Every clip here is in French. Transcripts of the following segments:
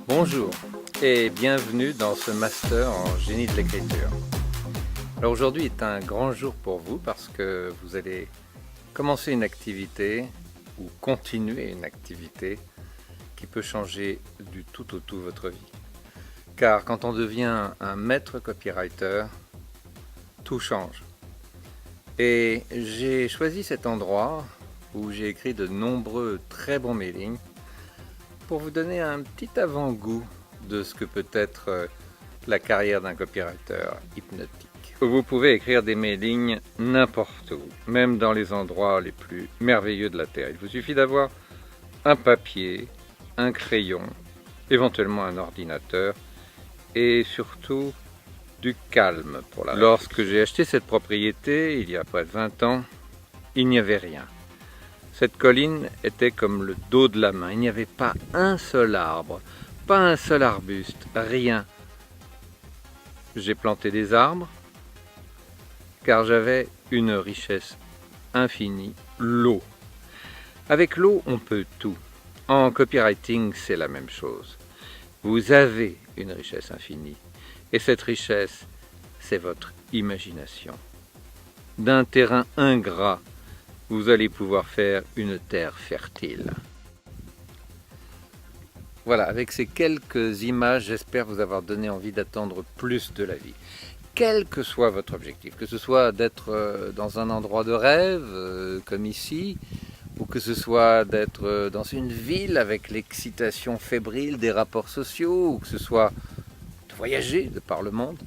Bonjour et bienvenue dans ce master en génie de l'écriture. Alors aujourd'hui est un grand jour pour vous parce que vous allez commencer une activité ou continuer une activité qui peut changer du tout au tout votre vie. Car quand on devient un maître copywriter, tout change. Et j'ai choisi cet endroit où j'ai écrit de nombreux très bons mailings pour vous donner un petit avant-goût de ce que peut être la carrière d'un copywriter hypnotique. Vous pouvez écrire des mailings n'importe où, même dans les endroits les plus merveilleux de la Terre. Il vous suffit d'avoir un papier, un crayon, éventuellement un ordinateur et surtout du calme pour la réflexion. Lorsque j'ai acheté cette propriété, il y a près de 20 ans, il n'y avait rien. Cette colline était comme le dos de la main. Il n'y avait pas un seul arbre, pas un seul arbuste, rien. J'ai planté des arbres car j'avais une richesse infinie, l'eau. Avec l'eau, on peut tout. En copywriting, c'est la même chose. Vous avez une richesse infinie. Et cette richesse, c'est votre imagination. D'un terrain ingrat, vous allez pouvoir faire une terre fertile. Voilà, avec ces quelques images, j'espère vous avoir donné envie d'attendre plus de la vie. Quel que soit votre objectif, que ce soit d'être dans un endroit de rêve, comme ici, ou que ce soit d'être dans une ville avec l'excitation fébrile des rapports sociaux, ou que ce soit de voyager de par le monde,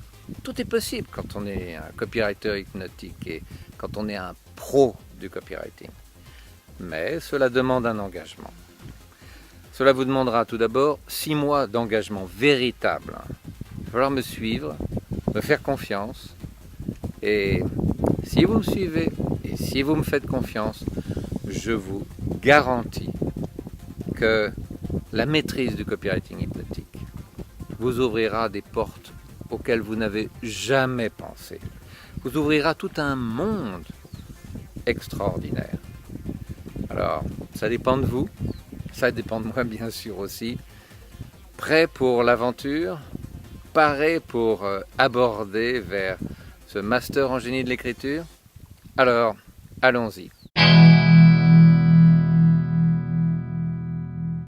tout est possible quand on est un copywriter hypnotique et quand on est un pro du copywriting. Mais cela demande un engagement. Cela vous demandera tout d'abord 6 mois d'engagement véritable. Il va falloir me suivre, me faire confiance. Et si vous me suivez et si vous me faites confiance, je vous garantis que la maîtrise du copywriting hypnotique vous ouvrira des portes auxquelles vous n'avez jamais pensé. Vous ouvrira tout un monde extraordinaire. Alors, ça dépend de vous, ça dépend de moi bien sûr aussi. Prêt pour l'aventure, paré pour aborder vers ce master en génie de l'écriture? Alors, allons-y.